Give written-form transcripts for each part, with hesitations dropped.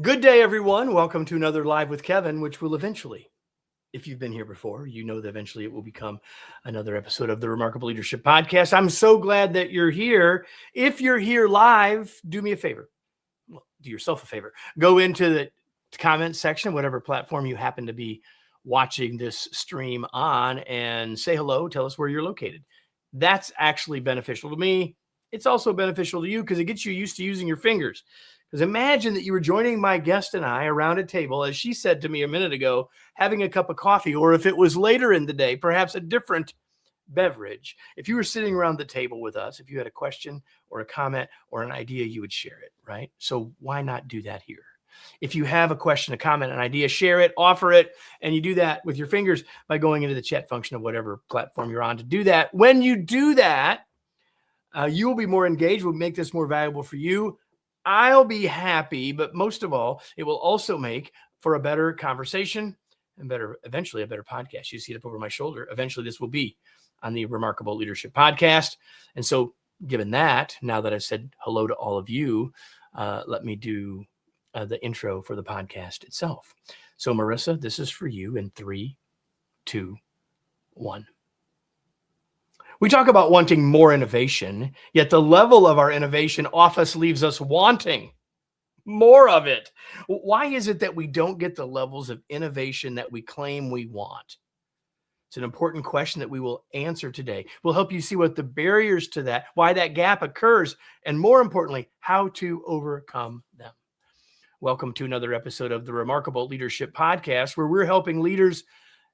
Good day, everyone. Welcome to another Live with Kevin, which will eventually, if you've been here before, you know that eventually it will become another episode of the Remarkable Leadership Podcast. I'm so glad that you're here. If you're here live, do me a favor. Well, do yourself a favor. Go into the comment section, whatever platform you happen to be watching this stream on, and say hello. Tell us where you're located. That's actually beneficial to me. It's also beneficial to you because it gets you used to using your fingers. Because imagine that you were joining my guest and I around a table, as she said to me a minute ago, having a cup of coffee, or if it was later in the day, perhaps a different beverage. If you were sitting around the table with us, if you had a question or a comment or an idea, you would share it, right? So why not do that here? If you have a question, a comment, an idea, share it, offer it, and you do that with your fingers by going into the chat function of whatever platform you're on to do that. When you do that, you will be more engaged. We'll make this more valuable for you. I'll be happy, but most of all, it will also make for a better conversation and eventually a better podcast. You see it up over my shoulder. Eventually this will be on the Remarkable Leadership Podcast. And so given that, now that I've said hello to all of you, let me do the intro for the podcast itself. So Marissa, this is for you in 3, 2, 1. We talk about wanting more innovation, yet the level of our innovation often leaves us wanting more of it. Why is it that we don't get the levels of innovation that we claim we want? It's an important question that we will answer today. We'll help you see what the barriers to that, why that gap occurs, and more importantly, how to overcome them. Welcome to another episode of the Remarkable Leadership Podcast, where we're helping leaders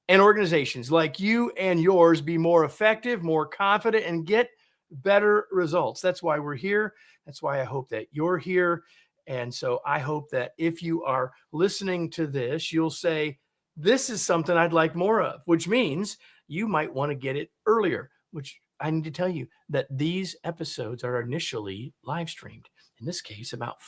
and organizations like you and yours be more effective, more confident, and get better results. That's why we're here. That's why I hope that you're here. And so I hope that if you are listening to this, you'll say, this is something I'd like more of, which means you might want to get it earlier, which I need to tell you that these episodes are initially live streamed. In this case, about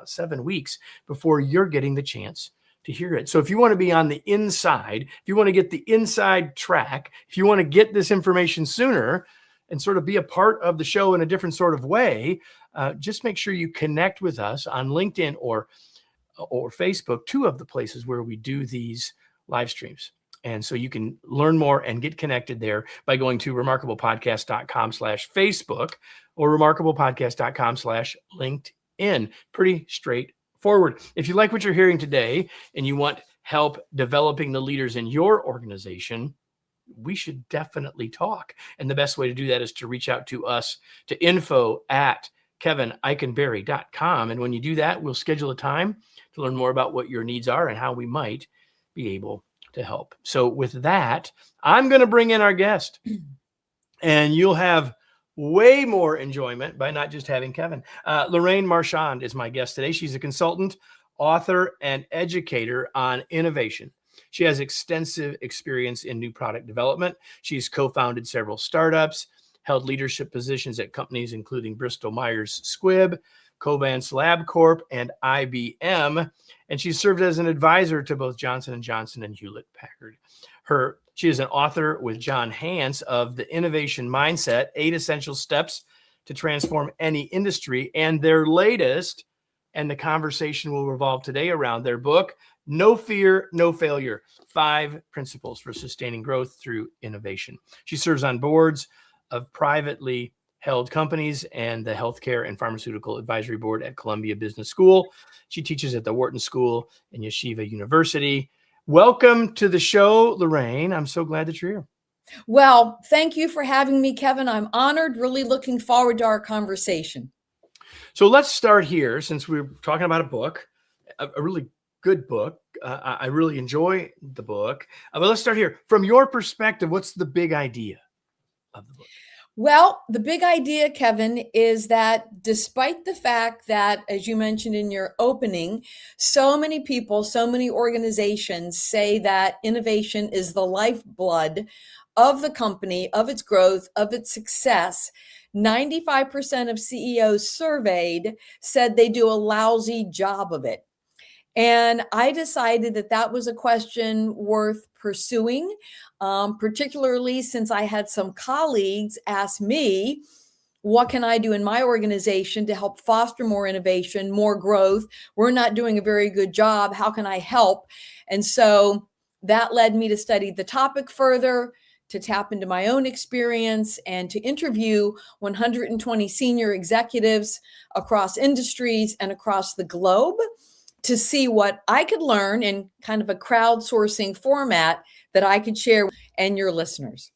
7 weeks before you're getting the chance to hear it. So if you want to be on the inside, if you want to get the inside track, if you want to get this information sooner and sort of be a part of the show in a different sort of way, just make sure you connect with us on LinkedIn or Facebook, 2 of the places where we do these live streams. And so you can learn more and get connected there by going to remarkablepodcast.com/Facebook or remarkablepodcast.com/LinkedIn. Pretty straightforward. If you like what you're hearing today and you want help developing the leaders in your organization, we should definitely talk. And the best way to do that is to reach out to us to info@kevinikenberry.com. And when you do that, we'll schedule a time to learn more about what your needs are and how we might be able to help. So with that, I'm going to bring in our guest, and you'll have way more enjoyment by not just having Kevin. Lorraine Marchand is my guest today. She's a consultant, author, and educator on innovation. She has extensive experience in new product development. She's co-founded several startups, held leadership positions at companies including Bristol Myers Squibb, Covance LabCorp, and IBM. And she served as an advisor to both Johnson & Johnson and Hewlett-Packard. She is an author with John Hance of The Innovation Mindset, 8 Essential Steps to Transform Any Industry, and their latest, and the conversation will revolve today around their book, No Fear, No Failure, 5 Principles for Sustaining Growth Through Innovation. She serves on boards of privately held companies and the Healthcare and Pharmaceutical Advisory Board at Columbia Business School. She teaches at the Wharton School and Yeshiva University. Welcome to the show, Lorraine. I'm so glad that you're here. Well, thank you for having me, Kevin. I'm honored, really looking forward to our conversation. So let's start here, since we're talking about a book, a really good book. I really enjoy the book. But let's start here. From your perspective, what's the big idea of the book? Well, the big idea, Kevin, is that despite the fact that, as you mentioned in your opening, so many people, so many organizations say that innovation is the lifeblood of the company, of its growth, of its success, 95% of CEOs surveyed said they do a lousy job of it. And I decided that that was a question worth pursuing, particularly since I had some colleagues ask me, what can I do in my organization to help foster more innovation, more growth? We're not doing a very good job. How can I help? And so that led me to study the topic further, to tap into my own experience, and to interview 120 senior executives across industries and across the globe to see what I could learn in kind of a crowdsourcing format that I could share and your listeners.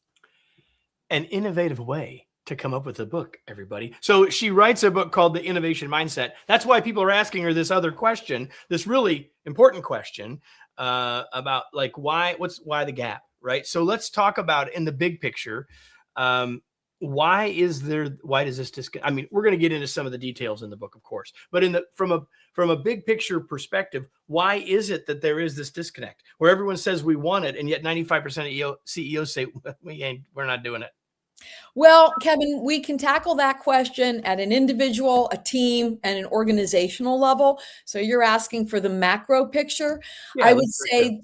An innovative way to come up with a book, everybody. So she writes a book called The Innovation Mindset. That's why people are asking her this other question, this really important question about like why the gap, right? So let's talk about in the big picture. Why does this disconnect? I mean, we're going to get into some of the details in the book, of course, but from a big picture perspective, why is it that there is this disconnect where everyone says we want it, and yet 95% of CEOs say we're not doing it? Well, Kevin, we can tackle that question at an individual, a team, and an organizational level. So you're asking for the macro picture. Yeah, I would say,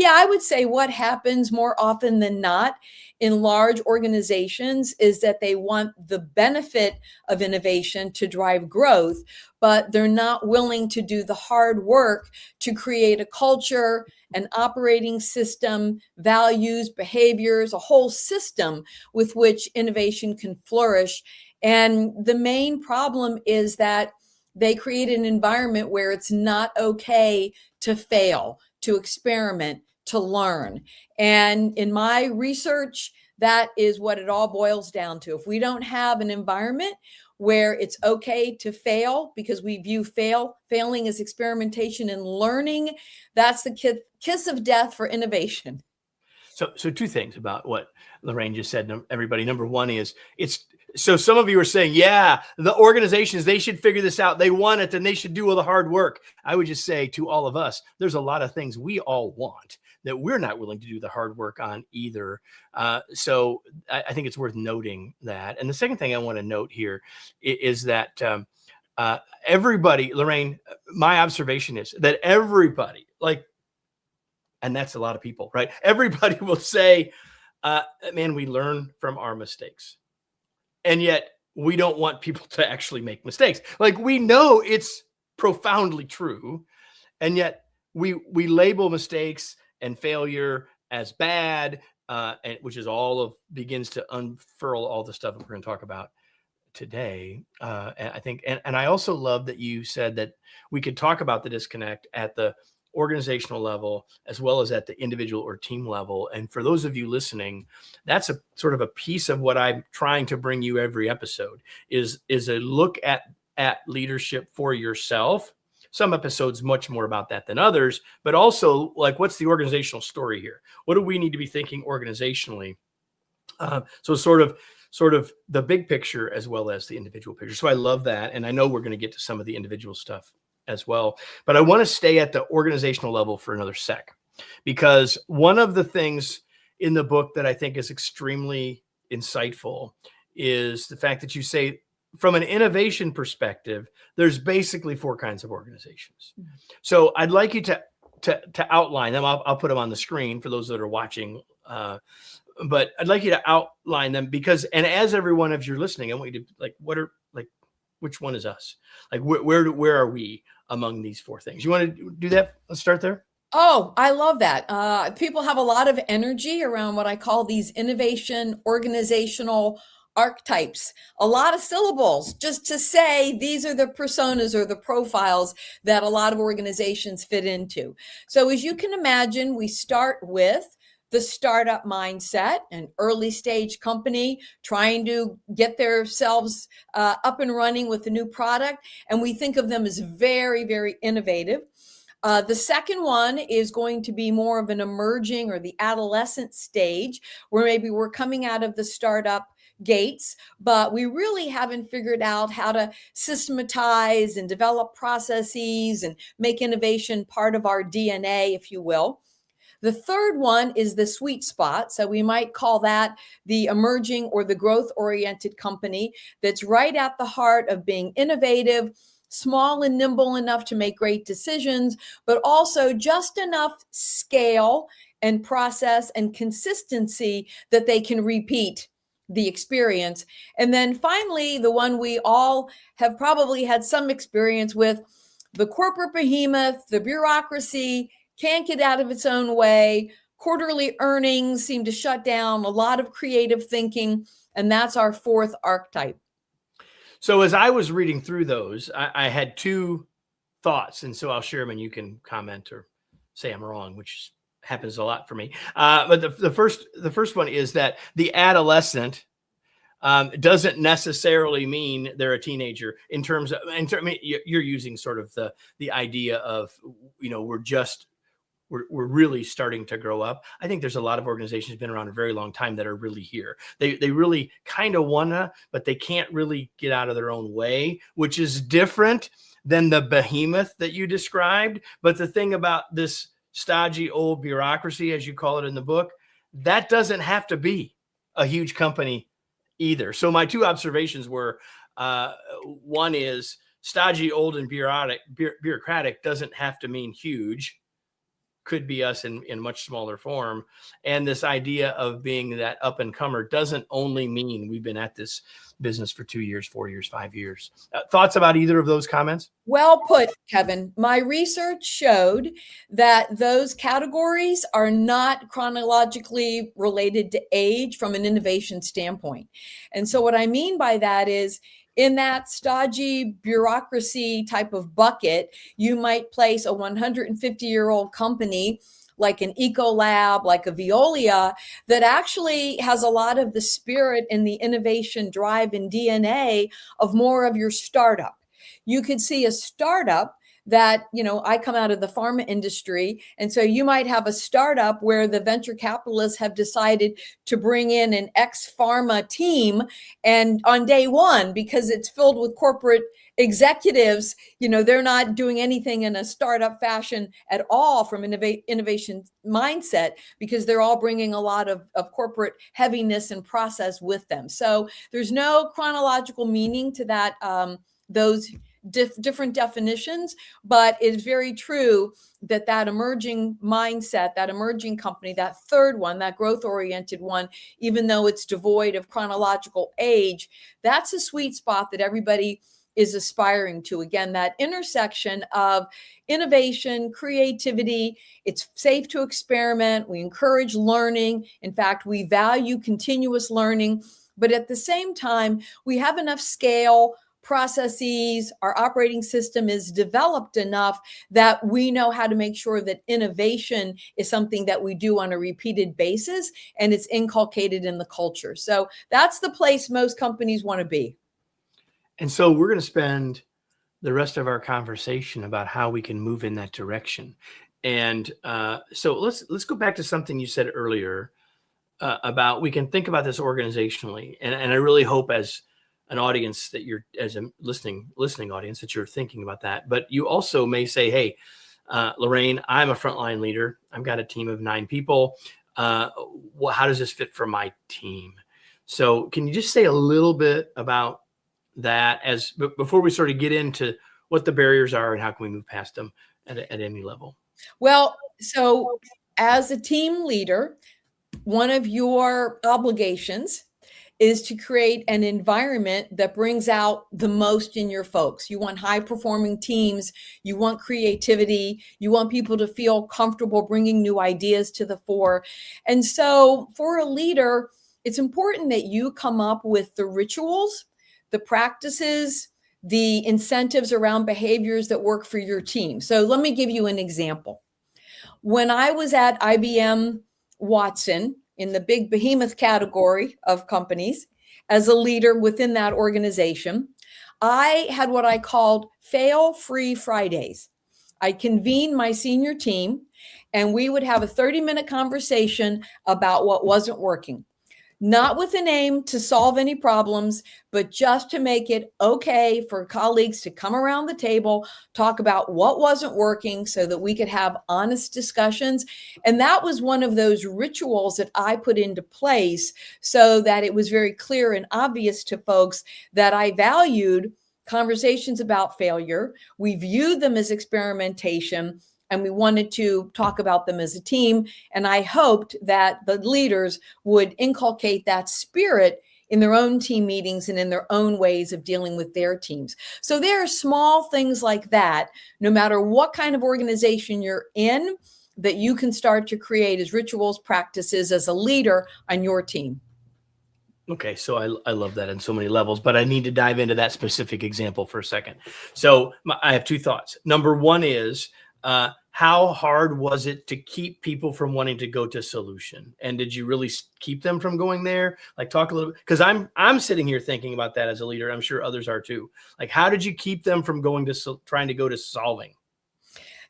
I would say what happens more often than not in large organizations is that they want the benefit of innovation to drive growth, but they're not willing to do the hard work to create a culture, an operating system, values, behaviors, a whole system with which innovation can flourish. And the main problem is that they create an environment where it's not okay to fail, to experiment, to learn. And in my research, that is what it all boils down to. If we don't have an environment where it's okay to fail because we view failing as experimentation and learning, that's the kiss of death for innovation. So two things about what Lorraine just said, everybody. Number one is so some of you are saying, yeah, the organizations, they should figure this out. They want it and they should do all the hard work. I would just say to all of us, there's a lot of things we all want that we're not willing to do the hard work on either. So I think it's worth noting that. And the second thing I want to note here is that everybody, Lorraine, my observation is that everybody, and that's a lot of people, right? Everybody will say, man, we learn from our mistakes. And yet we don't want people to actually make mistakes. Like, we know it's profoundly true. And yet we label mistakes and failure as bad, which is begins to unfurl all the stuff that we're going to talk about today. And I think, and I also love that you said that we could talk about the disconnect at the organizational level as well as at the individual or team level. And for those of you listening, that's a sort of a piece of what I'm trying to bring you every episode is a look at leadership for yourself. Some episodes much more about that than others, but also like, what's the organizational story here? What do we need to be thinking organizationally? So sort of the big picture as well as the individual picture. So I love that. And I know we're going to get to some of the individual stuff as well, but I want to stay at the organizational level for another sec, because one of the things in the book that I think is extremely insightful is the fact that you say, from an innovation perspective, there's basically 4 kinds of organizations. So I'd like you to outline them. I'll put them on the screen for those that are watching, but I'd like you to outline them and as every one of you listening, I want you to which one is us? Like, where are we among these 4 things? You want to do that? Let's start there. Oh, I love that. People have a lot of energy around what I call these innovation organizational archetypes, a lot of syllables just to say these are the personas or the profiles that a lot of organizations fit into. So as you can imagine, we start with the startup mindset, an early stage company trying to get themselves up and running with a new product. And we think of them as very, very innovative. The second one is going to be more of an emerging or the adolescent stage, where maybe we're coming out of the startup gates, but we really haven't figured out how to systematize and develop processes and make innovation part of our DNA, if you will. The third one is the sweet spot. So we might call that the emerging or the growth-oriented company that's right at the heart of being innovative, small and nimble enough to make great decisions, but also just enough scale and process and consistency that they can repeat the experience. And then finally, the one we all have probably had some experience with, the corporate behemoth, the bureaucracy can't get out of its own way. Quarterly earnings seem to shut down a lot of creative thinking. And that's our fourth archetype. So as I was reading through those, I had two thoughts, and so I'll share them and you can comment or say I'm wrong, which happens a lot for me. But the first one is that the adolescent doesn't necessarily mean they're a teenager. I mean, you're using sort of the idea of, we're really starting to grow up. I think there's a lot of organizations been around a very long time that are really here. They really kind of wanna, but they can't really get out of their own way, which is different than the behemoth that you described. But the thing about this stodgy old bureaucracy, as you call it in the book, that doesn't have to be a huge company either. So my two observations were, one is stodgy, old, and bureaucratic doesn't have to mean huge. Could be us in much smaller form. And this idea of being that up and comer doesn't only mean we've been at this business for 2 years, 4 years, 5 years. Thoughts about either of those comments? Well put, Kevin. My research showed that those categories are not chronologically related to age from an innovation standpoint. And so what I mean by that is, in that stodgy bureaucracy type of bucket, you might place a 150-year-old company like an Ecolab, like a Veolia, that actually has a lot of the spirit and the innovation drive and DNA of more of your startup. You could see a startup that, I come out of the pharma industry. And so you might have a startup where the venture capitalists have decided to bring in an ex-pharma team. And on day one, because it's filled with corporate executives, they're not doing anything in a startup fashion at all from innovation mindset, because they're all bringing a lot of corporate heaviness and process with them. So there's no chronological meaning to that, those different definitions, but it's very true that emerging mindset, that emerging company, that third one, that growth oriented one, even though it's devoid of chronological age, that's a sweet spot that everybody is aspiring to. Again, that intersection of innovation, creativity. It's safe to experiment. We encourage learning. In fact, we value continuous learning, but at the same time, we have enough scale, processes, our operating system is developed enough that we know how to make sure that innovation is something that we do on a repeated basis and it's inculcated in the culture. So that's the place most companies want to be. And so we're going to spend the rest of our conversation about how we can move in that direction. And so let's go back to something you said earlier about we can think about this organizationally. And I really hope as an audience that you're, as a listening audience, that you're thinking about that. But you also may say, hey, Lorraine, I'm a frontline leader. I've got a team of 9 people. How does this fit for my team? So can you just say a little bit about that before we sort of get into what the barriers are and how can we move past them at any level? Well, so as a team leader, one of your obligations is to create an environment that brings out the most in your folks. You want high performing teams. You want creativity. You want people to feel comfortable bringing new ideas to the fore. And so for a leader, it's important that you come up with the rituals, the practices, the incentives around behaviors that work for your team. So let me give you an example. When I was at IBM Watson, in the big behemoth category of companies, as a leader within that organization, I had what I called fail-free Fridays. I convened my senior team and we would have a 30-minute conversation about what wasn't working. Not with an aim to solve any problems, but just to make it okay for colleagues to come around the table, talk about what wasn't working so that we could have honest discussions. And that was one of those rituals that I put into place so that it was very clear and obvious to folks that I valued conversations about failure. We viewed them as experimentation, and we wanted to talk about them as a team. And I hoped that the leaders would inculcate that spirit in their own team meetings and in their own ways of dealing with their teams. So there are small things like that, no matter what kind of organization you're in, that you can start to create as rituals, practices as a leader on your team. Okay, so I love that in so many levels, but I need to dive into that specific example for a second. So I have two thoughts. Number one is, how hard was it to keep people from wanting to go to solution? And did you really keep them from going there? Like, talk a little bit, because I'm sitting here thinking about that as a leader. I'm sure others are too. Like, how did you keep them from going to trying to go to solving?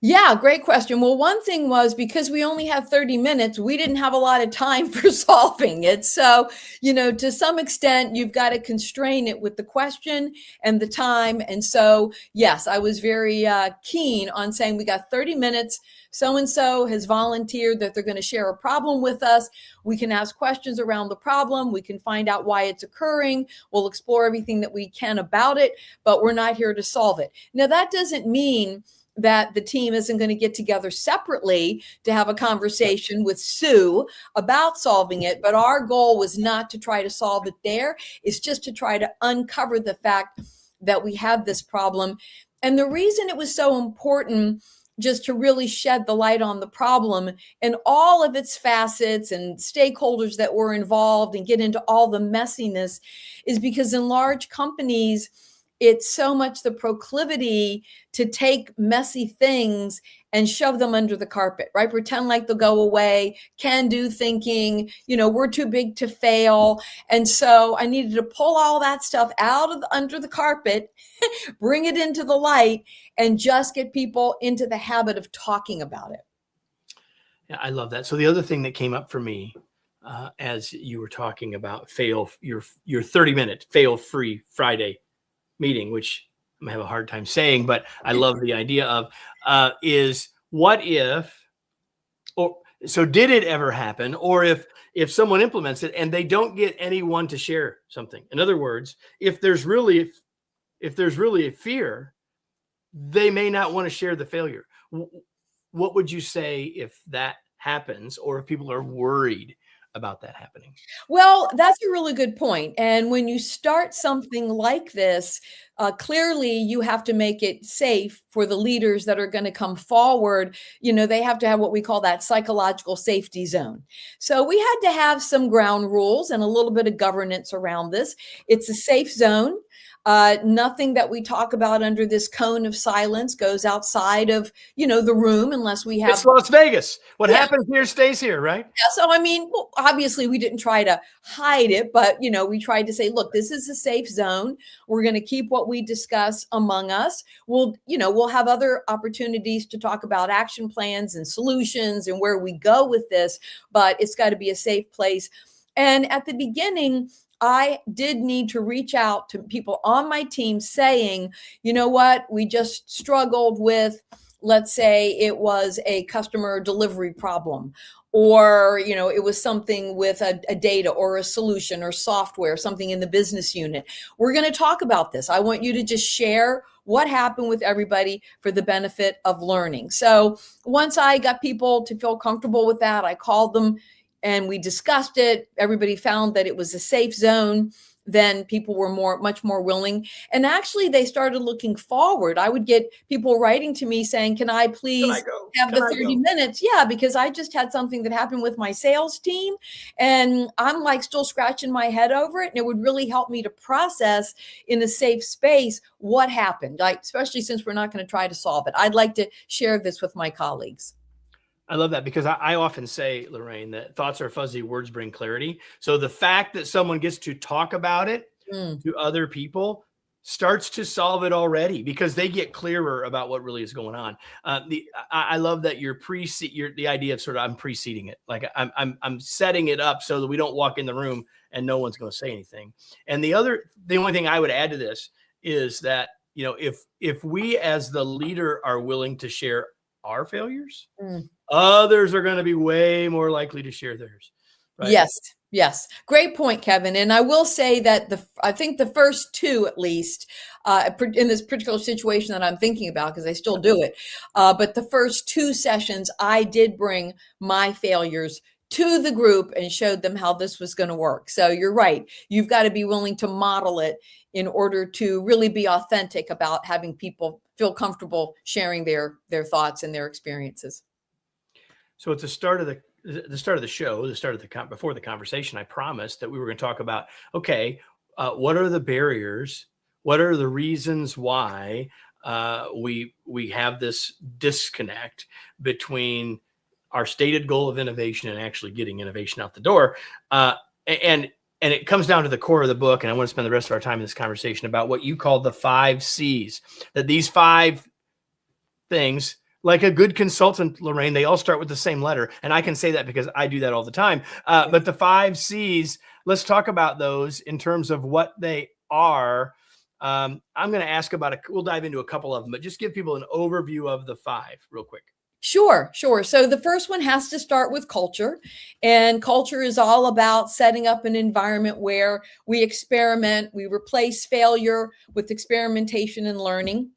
Yeah, great question. Well, one thing was, because we only have 30 minutes, we didn't have a lot of time for solving it. So, to some extent, you've got to constrain it with the question and the time. And so, yes, I was very keen on saying we got 30 minutes. So-and-so has volunteered that they're going to share a problem with us. We can ask questions around the problem. We can find out why it's occurring. We'll explore everything that we can about it, but we're not here to solve it. Now, that doesn't mean that the team isn't going to get together separately to have a conversation with Sue about solving it. But our goal was not to try to solve it there. It's just to try to uncover the fact that we have this problem. And the reason it was so important just to really shed the light on the problem and all of its facets and stakeholders that were involved and get into all the messiness is because in large companies, it's so much the proclivity to take messy things and shove them under the carpet, right? Pretend like they'll go away, can do thinking, we're too big to fail. And so I needed to pull all that stuff out of under the carpet, bring it into the light, and just get people into the habit of talking about it. Yeah, I love that. So the other thing that came up for me as you were talking about your 30-minute fail-free Friday meeting, which I have a hard time saying, but I love the idea of, is what if, or so did it ever happen? Or if someone implements it and they don't get anyone to share something. In other words, if there's really a fear, they may not want to share the failure. What would you say if that happens, or if people are worried about that happening? Well, that's a really good point. And when you start something like this, clearly you have to make it safe for the leaders that are going to come forward. They have to have what we call that psychological safety zone. So we had to have some ground rules and a little bit of governance around this. It's a safe zone. Nothing that we talk about under this cone of silence goes outside of, the room unless we have. It's Las Vegas. What happens here stays here, right? Yeah, so well, obviously we didn't try to hide it, but we tried to say, look, this is a safe zone. We're going to keep what we discuss among us. We'll have other opportunities to talk about action plans and solutions and where we go with this, but it's got to be a safe place. And at the beginning, I did need to reach out to people on my team saying, you know what, we just struggled with, let's say it was a customer delivery problem, or, it was something with a data or a solution or software, something in the business unit. We're going to talk about this. I want you to just share what happened with everybody for the benefit of learning. So once I got people to feel comfortable with that, I called them and we discussed it. Everybody found that it was a safe zone. Then people were much more willing. And actually they started looking forward. I would get people writing to me saying, can I please have the 30 minutes? Yeah, because I just had something that happened with my sales team and I'm like still scratching my head over it. And it would really help me to process in a safe space what happened, like, especially since we're not going to try to solve it. I'd like to share this with my colleagues. I love that, because I often say, Lorraine, that thoughts are fuzzy, words bring clarity. So the fact that someone gets to talk about it to other people starts to solve it already, because they get clearer about what really is going on. I love that the idea of sort of, I'm preceding it. Like I'm setting it up so that we don't walk in the room and no one's going to say anything. And the only thing I would add to this is that, if we as the leader are willing to share our failures, others are going to be way more likely to share theirs. Right? Yes. Great point, Kevin. And I will say that I think the first two, at least, in this particular situation that I'm thinking about, because I still do it, but the first two sessions, I did bring my failures to the group and showed them how this was going to work. So you're right. You've got to be willing to model it in order to really be authentic about having people feel comfortable sharing their thoughts and their experiences. So at the start of the start of the show, the start of the before the conversation, I promised that we were going to talk about, okay, what are the barriers? What are the reasons why we have this disconnect between our stated goal of innovation and actually getting innovation out the door? And it comes down to the core of the book. And I want to spend the rest of our time in this conversation about what you call the 5 C's, that these 5 things, like a good consultant, Lorraine, they all start with the same letter. And I can say that because I do that all the time. But the 5 C's, let's talk about those in terms of what they are. I'm going to ask about we'll dive into a couple of them, but just give people an overview of the 5 real quick. Sure. So the first one has to start with culture. And culture is all about setting up an environment where we experiment, we replace failure with experimentation and learning.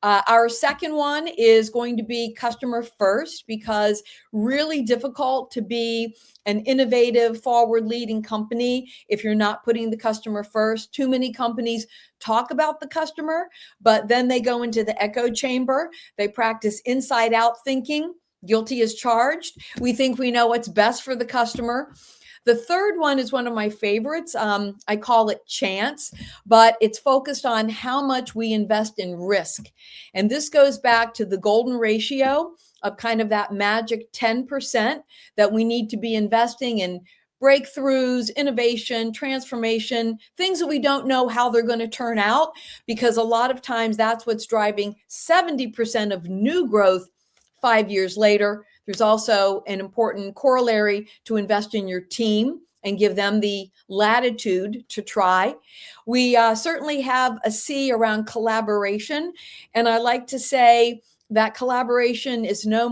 Our second one is going to be customer first, because really difficult to be an innovative, forward-leading company if you're not putting the customer first. Too many companies talk about the customer, but then they go into the echo chamber. They practice inside-out thinking. Guilty as charged. We think we know what's best for the customer. The third one is one of my favorites. I call it chance, but it's focused on how much we invest in risk. And this goes back to the golden ratio of kind of that magic 10% that we need to be investing in breakthroughs, innovation, transformation, things that we don't know how they're going to turn out, because a lot of times that's what's driving 70% of new growth 5 years later. There's also an important corollary to invest in your team and give them the latitude to try. We certainly have a C around collaboration. And I like to say that collaboration is no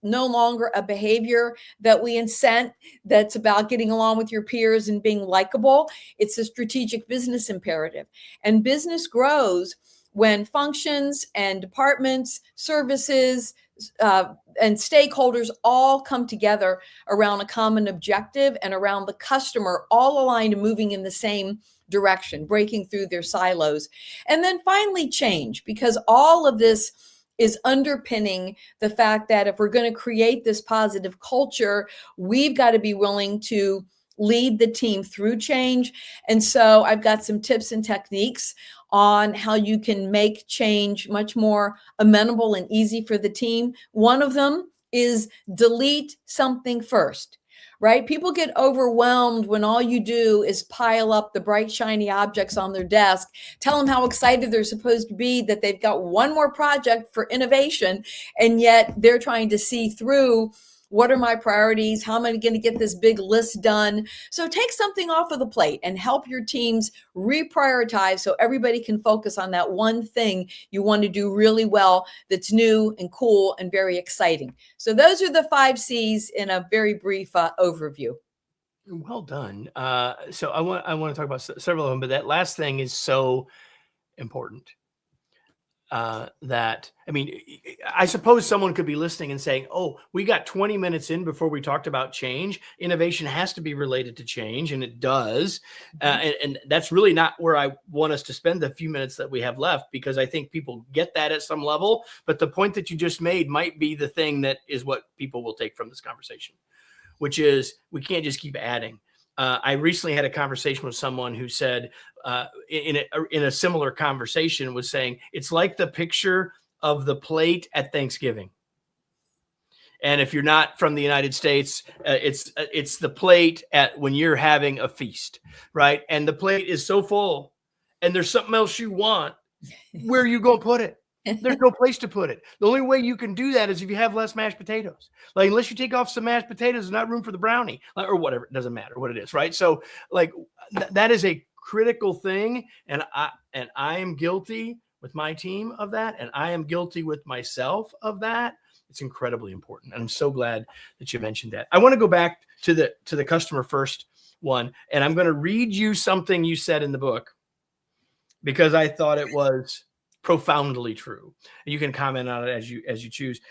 longer a behavior that we incent that's about getting along with your peers and being likable. It's a strategic business imperative. And business grows when functions and departments, services, and stakeholders all come together around a common objective and around the customer, all aligned and moving in the same direction, breaking through their silos. And then finally, change, because all of this is underpinning the fact that if we're going to create this positive culture, we've got to be willing to lead the team through change. And so I've got some tips and techniques on how you can make change much more amenable and easy for the team. One of them is delete something first, right? People get overwhelmed when all you do is pile up the bright, shiny objects on their desk, tell them how excited they're supposed to be that they've got one more project for innovation, and yet they're trying to see through, what are my priorities? How am I going to get this big list done? So take something off of the plate and help your teams reprioritize so everybody can focus on that one thing you want to do really well, that's new and cool and very exciting. So those are the 5 C's in a very brief overview. Well done. So I want to talk about several of them, but that last thing is so important. That, I mean, I suppose someone could be listening and saying, oh, we got 20 minutes in before we talked about change. Innovation has to be related to change, and it does. And that's really not where I want us to spend the few minutes that we have left, because I think people get that at some level. But the point that you just made might be the thing that is what people will take from this conversation, which is we can't just keep adding. I recently had a conversation with someone who said, in a similar conversation, was saying, it's like the picture of the plate at Thanksgiving. And if you're not from the United States, it's the plate at when you're having a feast, right? And the plate is so full, and there's something else you want. Where are you going to put it? There's no place to put it. The only way you can do that is if you have less mashed potatoes. Like, unless you take off some mashed potatoes, there's not room for the brownie or whatever. It doesn't matter what it is, right? So, like, that is a critical thing, and I am guilty with my team of that, and I am guilty with myself of that. It's incredibly important, and I'm so glad that you mentioned that. I want to go back to the customer first one, and I'm going to read you something you said in the book, because I thought it was profoundly true. And you can comment on it as you choose.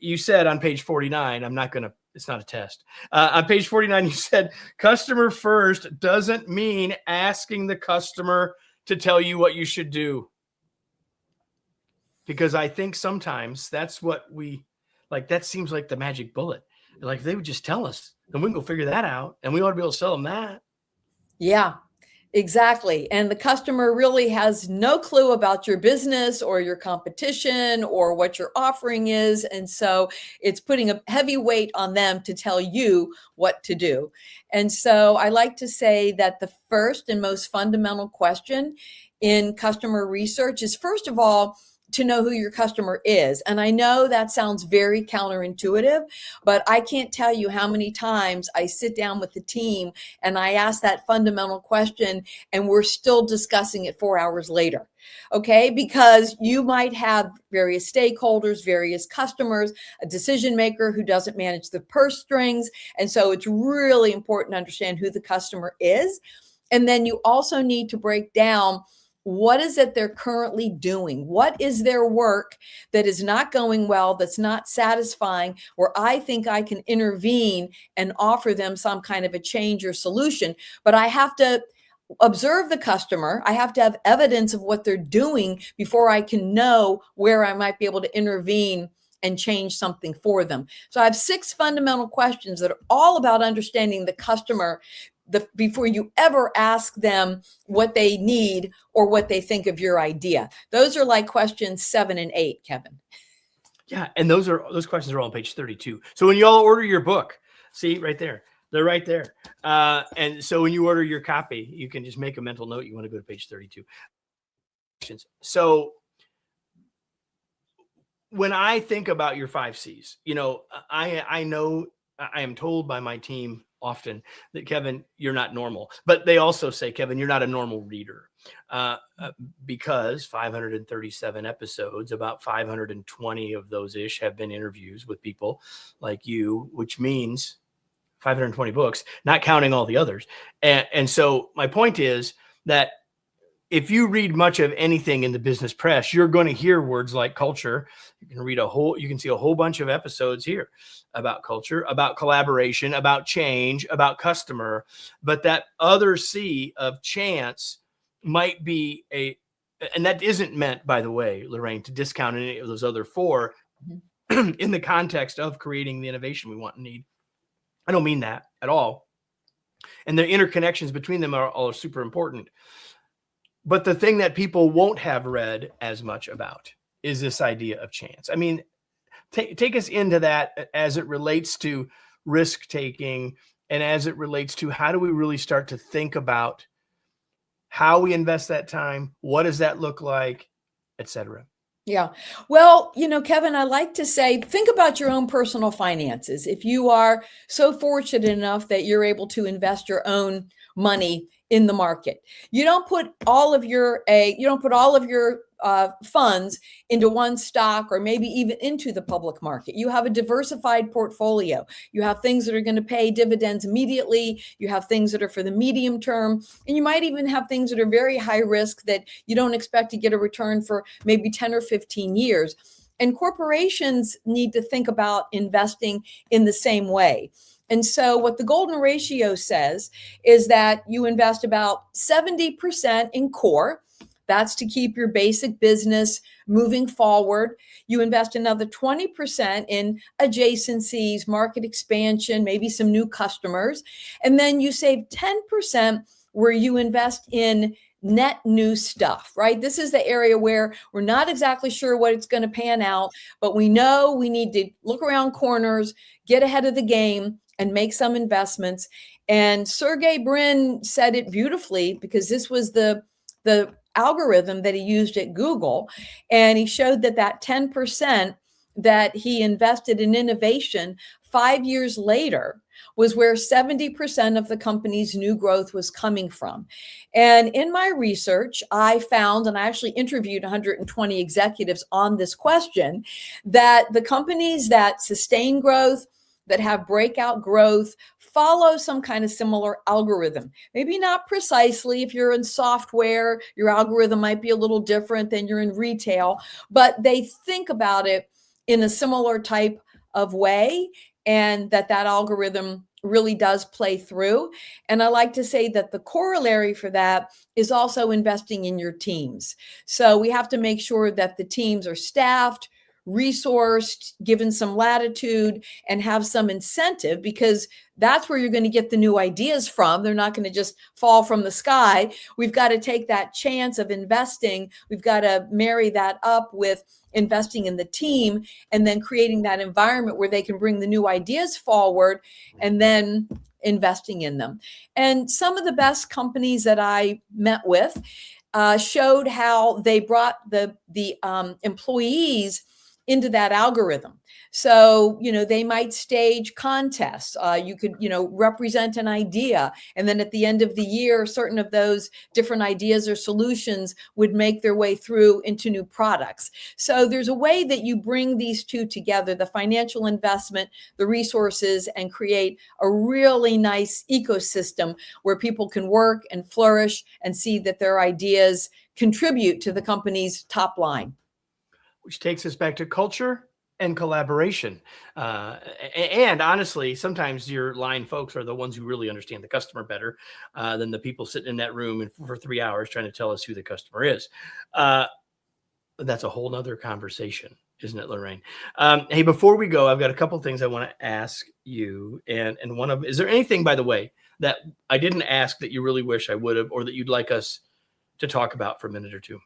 You said on page 49, I'm not going to It's not a test. On page 49, you said customer first doesn't mean asking the customer to tell you what you should do. Because I think sometimes that's what we like. That seems like the magic bullet. Like if they would just tell us, then we can go figure that out, and we ought to be able to sell them that. Yeah, exactly. And the customer really has no clue about your business or your competition or what your offering is. And so it's putting a heavy weight on them to tell you what to do. And so I like to say that the first and most fundamental question in customer research is, first of all, to know who your customer is. And I know that sounds very counterintuitive, but I can't tell you how many times I sit down with the team and I ask that fundamental question and we're still discussing it 4 hours later. Okay, because you might have various stakeholders, various customers, a decision maker who doesn't manage the purse strings. And so it's really important to understand who the customer is. And then you also need to break down what is it they're currently doing? What is their work that is not going well, that's not satisfying, where I think I can intervene and offer them some kind of a change or solution? But I have to observe the customer. I have to have evidence of what they're doing before I can know where I might be able to intervene and change something for them. So I have 6 fundamental questions that are all about understanding the customer before you ever ask them what they need or what they think of your idea. Those are like questions 7 and 8, Kevin. Yeah, and those questions are all on page 32. So when you all order your book, see right there, they're right there. And so when you order your copy, you can just make a mental note. You want to go to page 32. So when I think about your 5 C's, I know I am told by my team often that, Kevin, you're not normal, but they also say, Kevin, you're not a normal reader, because 537 episodes, about 520 of those ish have been interviews with people like you, which means 520 books, not counting all the others. And so my point is that if you read much of anything in the business press, you're going to hear words like culture. You can see a whole bunch of episodes here about culture, about collaboration, about change, about customer. But that other C of chance might be and that isn't meant, by the way, Lorraine, to discount any of those other 4 in the context of creating the innovation we want and need. I don't mean that at all. And the interconnections between them are all super important. But the thing that people won't have read as much about is this idea of chance. I mean, take us into that as it relates to risk taking and as it relates to how do we really start to think about how we invest that time? What does that look like, et cetera? Yeah. Well, Kevin, I like to say, think about your own personal finances. If you are so fortunate enough that you're able to invest your own money in the market, you don't put all of your funds into one stock or maybe even into the public market. You have a diversified portfolio. You have things that are going to pay dividends immediately. You have things that are for the medium term. And you might even have things that are very high risk that you don't expect to get a return for maybe 10 or 15 years. And corporations need to think about investing in the same way. And so what the golden ratio says is that you invest about 70% in core. That's to keep your basic business moving forward. You invest another 20% in adjacencies, market expansion, maybe some new customers. And then you save 10% where you invest in net new stuff, right? This is the area where we're not exactly sure what it's going to pan out, but we know we need to look around corners, get ahead of the game, and make some investments. And Sergey Brin said it beautifully, because this was the algorithm that he used at Google. And he showed that 10% that he invested in innovation 5 years later was where 70% of the company's new growth was coming from. And in my research, I found, and I actually interviewed 120 executives on this question, that the companies that sustain growth, that have breakout growth, follow some kind of similar algorithm. Maybe not precisely. If you're in software, your algorithm might be a little different than you're in retail, but they think about it in a similar type of way. and that algorithm really does play through. And I like to say that the corollary for that is also investing in your teams. So we have to make sure that the teams are staffed, resourced, given some latitude, and have some incentive, because that's where you're going to get the new ideas from. They're not going to just fall from the sky. We've got to take that chance of investing. We've got to marry that up with investing in the team, and then creating that environment where they can bring the new ideas forward, and then investing in them. And some of the best companies that I met with showed how they brought the employees into that algorithm. So, they might stage contests. You could, represent an idea. And then at the end of the year, certain of those different ideas or solutions would make their way through into new products. So there's a way that you bring these two together, the financial investment, the resources, and create a really nice ecosystem where people can work and flourish and see that their ideas contribute to the company's top line. Which takes us back to culture and collaboration. And honestly, sometimes your line folks are the ones who really understand the customer better than the people sitting in that room for 3 hours trying to tell us who the customer is. That's a whole nother conversation, isn't it, Lorraine? Hey, before we go, I've got a couple things I want to ask you. And one of them, is there anything, by the way, that I didn't ask that you really wish I would have, or that you'd like us to talk about for a minute or two?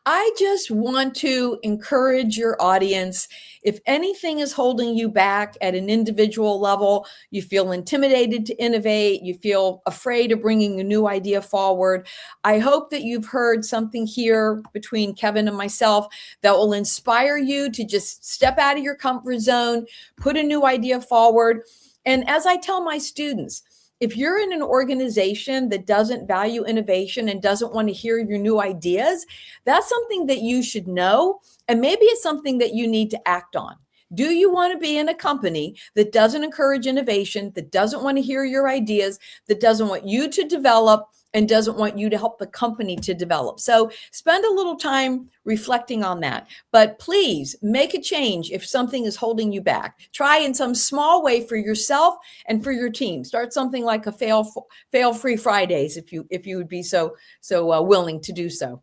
I just want to encourage your audience. If anything is holding you back at an individual level, you feel intimidated to innovate, you feel afraid of bringing a new idea forward, I hope that you've heard something here between Kevin and myself that will inspire you to just step out of your comfort zone, put a new idea forward. And as I tell my students, if you're in an organization that doesn't value innovation and doesn't want to hear your new ideas, that's something that you should know. And maybe it's something that you need to act on. Do you want to be in a company that doesn't encourage innovation, that doesn't want to hear your ideas, that doesn't want you to develop, and doesn't want you to help the company to develop? So spend a little time reflecting on that. But please make a change if something is holding you back. Try in some small way for yourself and for your team. Start something like a fail-free Fridays if you would be so willing to do so.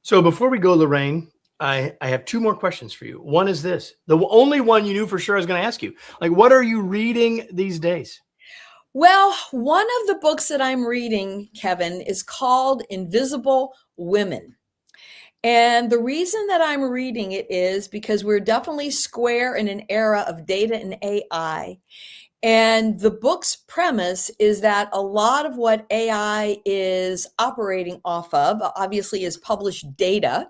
So before we go, Lorraine, I have two more questions for you. One is this, the only one you knew for sure I was going to ask you. Like, what are you reading these days? Well, one of the books that I'm reading, Kevin, is called Invisible Women. And the reason that I'm reading it is because we're definitely square in an era of data and AI. And the book's premise is that a lot of what AI is operating off of, obviously, is published data.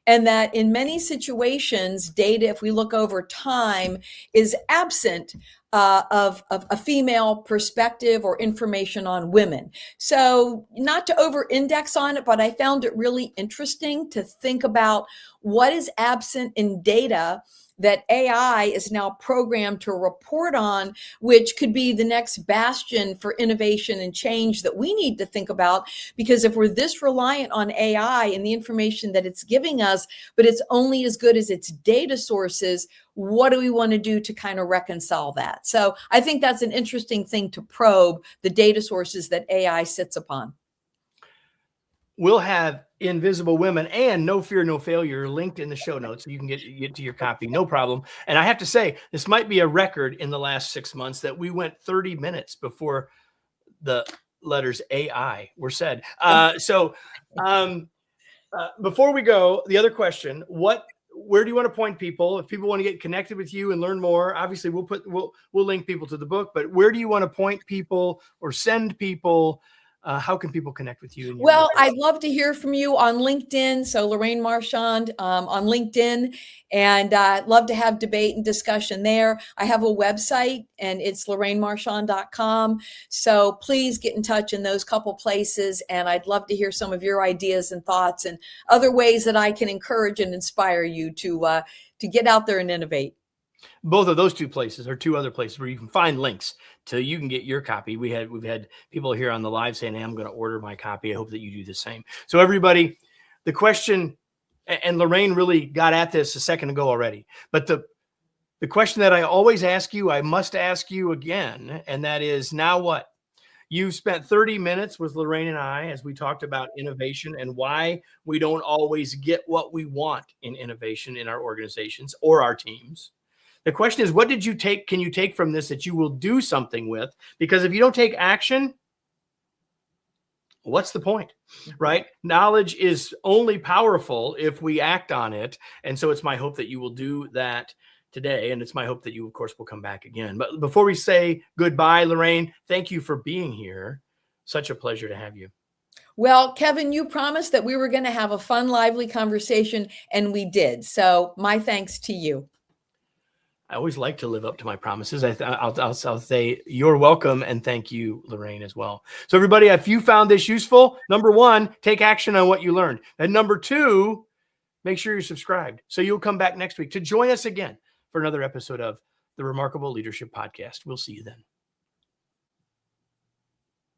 And that in many situations, data, if we look over time, is absent of a female perspective or information on women. So not to over index on it, but I found it really interesting to think about what is absent in data that AI is now programmed to report on, which could be the next bastion for innovation and change that we need to think about. Because if we're this reliant on AI and the information that it's giving us, but it's only as good as its data sources, what do we want to do to kind of reconcile that? So I think that's an interesting thing to probe, the data sources that AI sits upon. We'll have Invisible Women and No Fear, No Failure linked in the show notes so you can get to your copy, no problem. And I have to say, this might be a record in the last 6 months that we went 30 minutes before the letters AI were said. Before we go, the other question, where do you want to point people if people want to get connected with you and learn more? Obviously, we'll link people to the book, but where do you want to point people or send people? How can people connect with you? Well, I'd love to hear from you on LinkedIn. So Lorraine Marchand on LinkedIn, and I'd love to have debate and discussion there. I have a website and it's lorrainemarchand.com. So please get in touch in those couple places. And I'd love to hear some of your ideas and thoughts and other ways that I can encourage and inspire you to get out there and innovate. Both of those two places are two other places where you can find links to you can get your copy. We've had people here on the live saying, hey, I'm going to order my copy. I hope that you do the same. So everybody, the question, and Lorraine really got at this a second ago already, but the The question that I always ask you, I must ask you again, and that is, now what? You've spent 30 minutes with Lorraine and I as we talked about innovation and why we don't always get what we want in innovation in our organizations or our teams. The question is, what can you take from this that you will do something with? Because if you don't take action, what's the point, right? Knowledge is only powerful if we act on it. And so it's my hope that you will do that today. And it's my hope that you, of course, will come back again. But before we say goodbye, Lorraine, thank you for being here. Such a pleasure to have you. Well, Kevin, you promised that we were going to have a fun, lively conversation, and we did. So my thanks to you. I always like to live up to my promises. I'll say you're welcome, and thank you, Lorraine, as well. So everybody, if you found this useful, number one, take action on what you learned. And number two, make sure you're subscribed so you'll come back next week to join us again for another episode of the Remarkable Leadership Podcast. We'll see you then.